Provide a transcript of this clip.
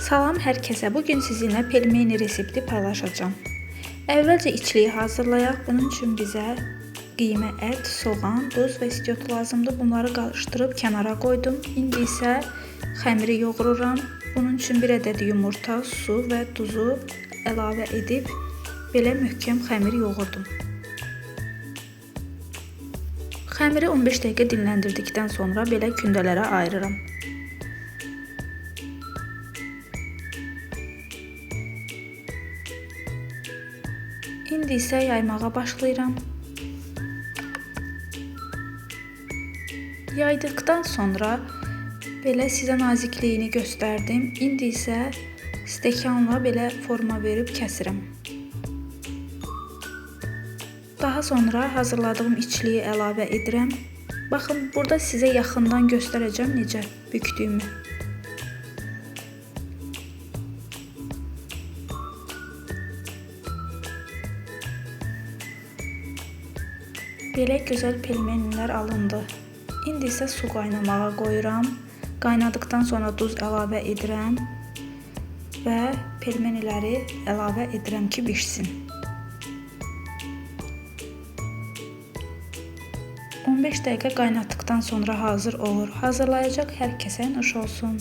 Salam hər kəsə. Bugün sizinlə pelmeni resepti paylaşacağım. Əvvəlcə içliyi hazırlayaq. Bunun üçün bizə qiymə ət, soğan, duz və istiot lazımdır. Bunları qarışdırıb kənara qoydum. İndi isə xəmiri yoğururam. Bunun üçün 1 ədəd yumurta, su və duzu əlavə edib belə möhkəm xəmir yoğurdum. Xəmiri 15 dəqiqə dinləndirdikdən sonra belə kündələrə ayırıram. İndi isə yaymağa başlayıram. Yaydıqdan sonra belə sizə nazikliyini göstərdim. İndi isə stəkanla belə forma verib kəsirəm. Daha sonra hazırladığım içliyi əlavə edirəm. Baxın, burada sizə yaxından göstərəcəm necə bükdüyümü. Belə gözəl pelmenlər alındı. İndi isə su qaynamağa qoyuram. Qaynadıqdan sonra duz əlavə edirəm və pelmenləri əlavə edirəm ki, bişsin. 15 dəqiqə qaynatdıqdan sonra hazır olur. Hazırlayacaq hər kəsə nuş olsun.